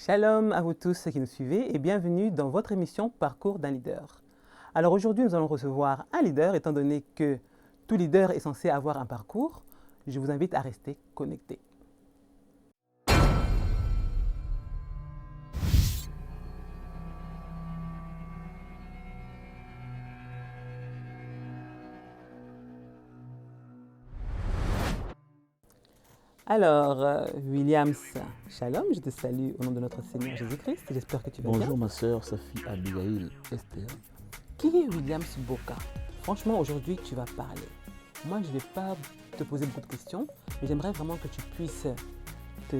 Shalom à vous tous qui nous suivez et bienvenue dans votre émission Parcours d'un leader. Alors aujourd'hui, nous allons recevoir un leader, étant donné que tout leader est censé avoir un parcours. Je vous invite à rester connecté. Alors, Williams, shalom, je te salue au nom de notre Seigneur Jésus-Christ. J'espère que tu vas bien. Bonjour ma sœur Safi Abigail Esther. Qui est Williams Boka? Franchement, aujourd'hui, tu vas parler. Moi, je ne vais pas te poser beaucoup de questions, mais j'aimerais vraiment que tu puisses te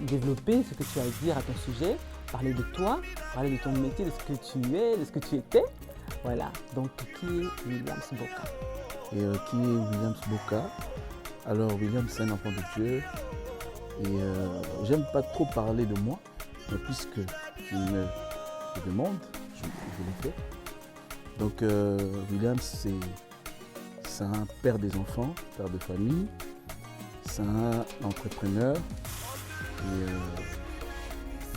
développer ce que tu as à dire à ton sujet, parler de toi, parler de ton métier, de ce que tu es, de ce que tu étais. Voilà, donc qui est Williams Boka? Et qui est Williams Boka? Alors Williams, c'est un enfant de Dieu et j'aime pas trop parler de moi, mais puisque tu me le demandes, je le fais. Donc Williams, c'est un père des enfants, père de famille, c'est un entrepreneur et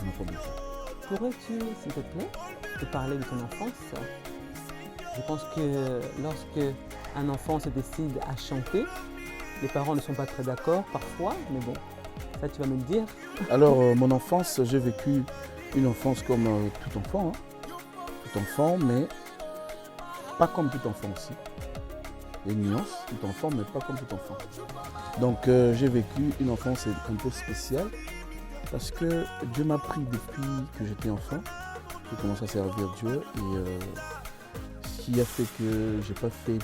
un enfant de Dieu. Pourrais-tu, s'il te plaît, te parler de ton enfance? Je pense que lorsque un enfant se décide à chanter, les parents ne sont pas très d'accord parfois, mais bon, ça tu vas me le dire. Alors mon enfance, j'ai vécu une enfance comme tout enfant, hein. Tout enfant, mais pas comme tout enfant aussi. Il y a une nuance, tout enfant, mais pas comme tout enfant. Donc j'ai vécu une enfance un peu spéciale parce que Dieu m'a pris depuis que j'étais enfant. J'ai commencé à servir Dieu et ce qui a fait que j'ai pas fait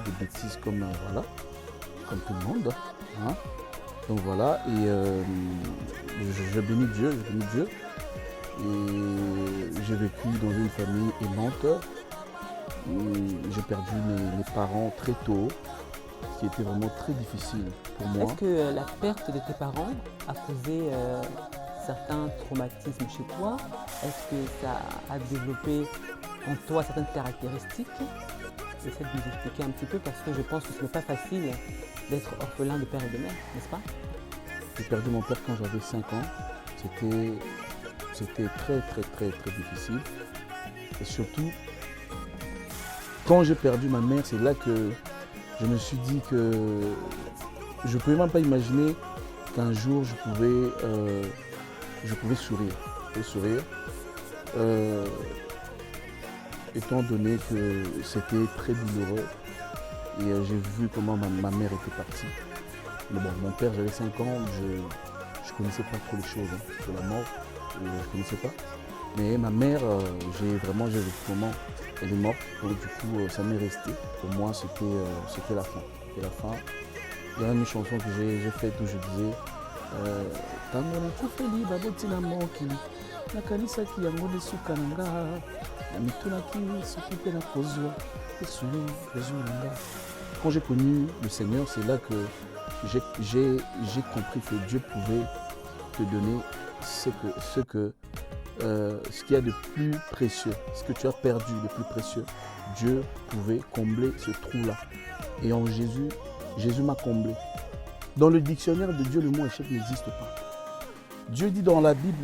des bêtises comme voilà, comme tout le monde. Hein. Donc voilà, et je bénis Dieu, et j'ai vécu dans une famille aimante. J'ai perdu mes parents très tôt, ce qui était vraiment très difficile pour moi. Est-ce que la perte de tes parents a causé certains traumatismes chez toi? Est-ce que ça a développé en toi certaines caractéristiques? J'essaie de nous expliquer un petit peu parce que je pense que ce n'est pas facile d'être orphelin de père et de mère, n'est-ce pas? J'ai perdu mon père quand j'avais 5 ans. C'était très difficile. Et surtout, quand j'ai perdu ma mère, c'est là que je me suis dit que je ne pouvais même pas imaginer qu'un jour je pouvais sourire. Étant donné que c'était très douloureux et j'ai vu comment ma mère était partie. Mais bon, mon père, j'avais 5 ans, je ne connaissais pas trop les choses de la mort, je ne connaissais pas. Mais ma mère, j'ai vu comment elle est morte, donc du coup ça m'est resté. Pour moi, c'était la fin. C'était la fin. Il y a une chanson que j'ai faite où je disais Tango na kufeli baboti na mokili nakanisa ki yango desuka nanga mitunaki soki pe na kozwa esuli ezulanga. Quand j'ai connu le Seigneur, c'est là que j'ai compris que Dieu pouvait te donner ce qu'il y a de plus précieux, ce que tu as perdu de plus précieux. Dieu pouvait combler ce trou-là. Et en Jésus, Jésus m'a comblé. Dans le dictionnaire de Dieu, le mot échec n'existe pas. Dieu dit dans la Bible,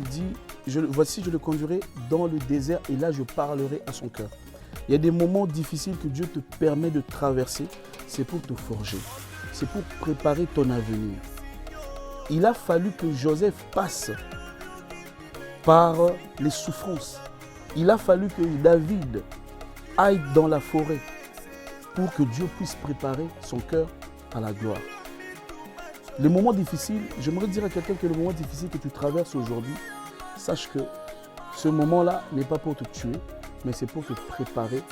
voici je le conduirai dans le désert et là je parlerai à son cœur. Il y a des moments difficiles que Dieu te permet de traverser, c'est pour te forger, c'est pour préparer ton avenir. Il a fallu que Joseph passe par les souffrances. Il a fallu que David aille dans la forêt pour que Dieu puisse préparer son cœur à la gloire. Les moments difficiles, j'aimerais dire à quelqu'un que le moment difficile que tu traverses aujourd'hui, sache que ce moment-là n'est pas pour te tuer, mais c'est pour te préparer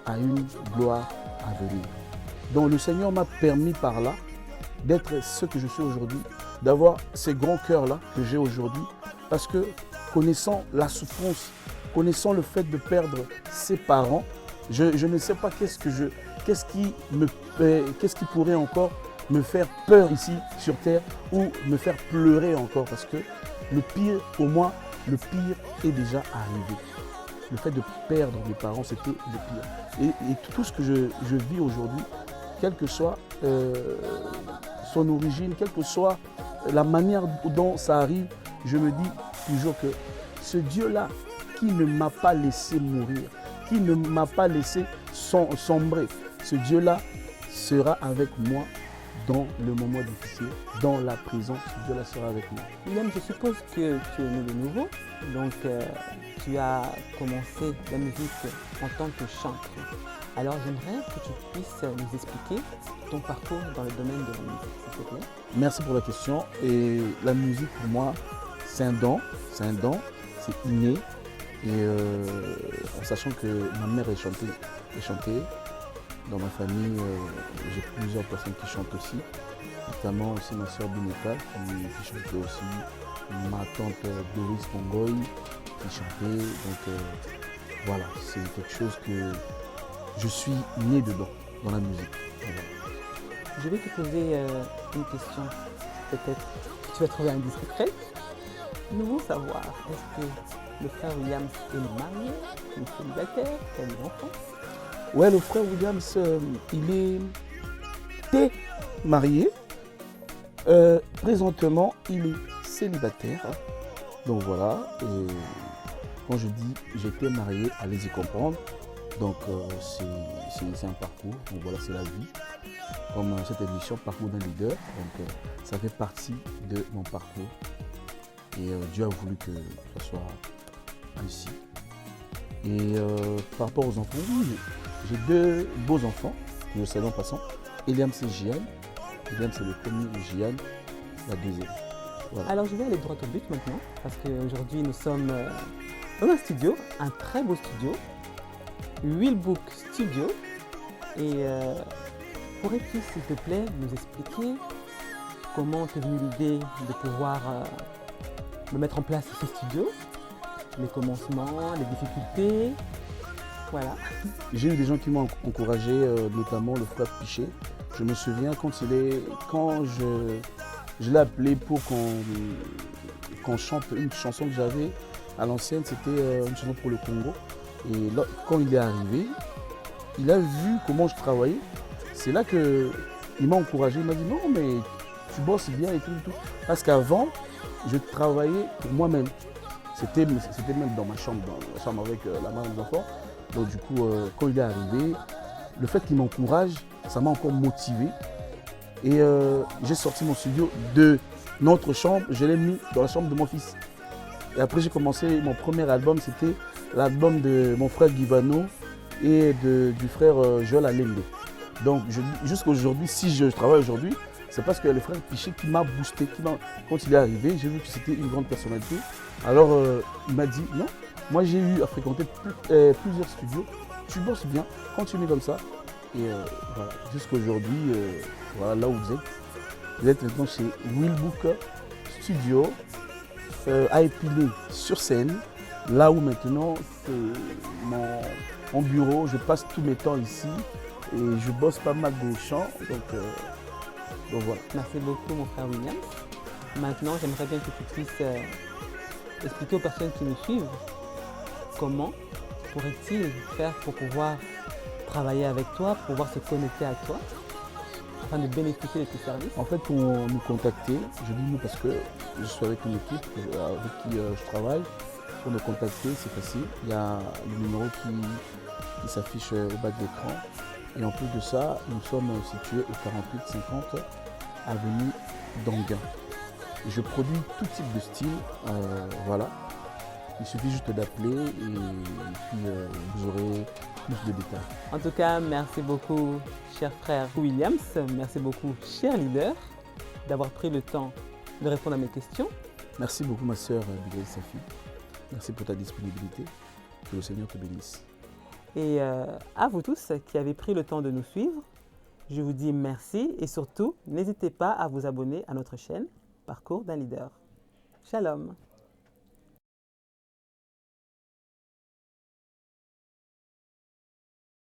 à une gloire à venir. Donc le Seigneur m'a permis par là d'être ce que je suis aujourd'hui, d'avoir ces grands cœurs-là que j'ai aujourd'hui, parce que connaissant la souffrance, connaissant le fait de perdre ses parents, je ne sais pas qu'est-ce qui pourrait encore me faire peur ici sur terre ou me faire pleurer encore, parce que le pire, pour moi, le pire est déjà arrivé. Le fait de perdre mes parents, c'était le pire. Et tout ce que je vis aujourd'hui, quelle que soit son origine, quelle que soit la manière dont ça arrive, je me dis toujours que ce Dieu-là qui ne m'a pas laissé mourir, qui ne m'a pas laissé sombrer, ce Dieu-là sera avec moi dans le moment difficile, dans la prison, ce Dieu-là sera avec moi. William, je suppose que tu es né de nouveau, donc tu as commencé la musique en tant que chanteur. Alors j'aimerais que tu puisses nous expliquer ton parcours dans le domaine de la musique, s'il te plaît. Merci pour la question. Et la musique pour moi, c'est un don, c'est inné. Et en sachant que ma mère est chantée. Dans ma famille, j'ai plusieurs personnes qui chantent aussi, notamment aussi ma soeur Bineta qui chantait aussi, ma tante Doris Mongoy qui chantait. Donc voilà, c'est quelque chose que je suis né dedans, dans la musique. Voilà. Je vais te poser une question, peut-être que tu vas trouver indiscrète. Nous voulons savoir, est-ce que le frère Williams est marié, il est célibataire, il a des enfants? Ouais, le frère Williams, il est marié. Présentement, il est célibataire. Donc voilà, et quand je dis j'étais marié, allez-y comprendre. Donc c'est un parcours, donc voilà, c'est la vie. Comme cette émission, Parcours d'un leader, donc ça fait partie de mon parcours. Et Dieu a voulu que ça soit ainsi. Et par rapport aux enfants, oui, j'ai deux beaux enfants, que je salue en passant. Eliam, c'est Gian. Eliam, c'est le premier, Gian, la deuxième. Voilà. Alors je vais aller droit au but maintenant, parce qu'aujourd'hui nous sommes dans un studio, un très beau studio, Willbook Studio. Et pourrais-tu, s'il te plaît, nous expliquer comment t'es venue l'idée de pouvoir me mettre en place ce studio, les commencements, les difficultés, voilà. J'ai eu des gens qui m'ont encouragé, notamment le frère Pichet. Je me souviens quand je l'ai appelé pour qu'on chante une chanson que j'avais à l'ancienne, c'était une chanson pour le Congo. Et là, quand il est arrivé, il a vu comment je travaillais. C'est là qu'il m'a encouragé, il m'a dit non mais tu bosses bien et tout. Parce qu'avant, je travaillais pour moi-même. C'était même dans ma chambre avec la mère des enfants. Donc du coup, quand il est arrivé, le fait qu'il m'encourage, ça m'a encore motivé. Et j'ai sorti mon studio de notre chambre, je l'ai mis dans la chambre de mon fils. Et après j'ai commencé mon premier album, c'était l'album de mon frère Guivano et du frère Joël Alende. Donc jusqu'à aujourd'hui, si je travaille aujourd'hui, c'est parce que le frère Pichet qui m'a boosté. Quand il est arrivé, j'ai vu que c'était une grande personnalité. Alors il m'a dit non, moi j'ai eu à fréquenter plusieurs studios, tu bosses bien, continue comme ça. Et voilà, jusqu'à aujourd'hui, voilà là où vous êtes. Vous êtes maintenant chez Willbook Studio, à Épinay-sur-Seine, là où maintenant c'est mon bureau, je passe tous mes temps ici et je bosse pas mal de chants. Donc voilà. Merci beaucoup mon frère William. Maintenant j'aimerais bien que tu puisses expliquer aux personnes qui nous suivent comment pourrait-il faire pour pouvoir travailler avec toi, pour pouvoir se connecter à toi, afin de bénéficier de tes services. En fait, pour nous contacter, je dis nous parce que je suis avec une équipe avec qui je travaille. Pour nous contacter, c'est facile. Il y a le numéro qui s'affiche au bas de l'écran. Et en plus de ça, nous sommes situés au 4850 avenue d'Anguin. Je produis tout type de style, voilà. Il suffit juste d'appeler et puis vous aurez plus de détails. En tout cas, merci beaucoup, cher frère Williams. Merci beaucoup, cher leader, d'avoir pris le temps de répondre à mes questions. Merci beaucoup, ma sœur Abigail Safi. Merci pour ta disponibilité. Que le Seigneur te bénisse. Et à vous tous qui avez pris le temps de nous suivre, je vous dis merci et surtout, n'hésitez pas à vous abonner à notre chaîne Parcours d'un leader. Shalom.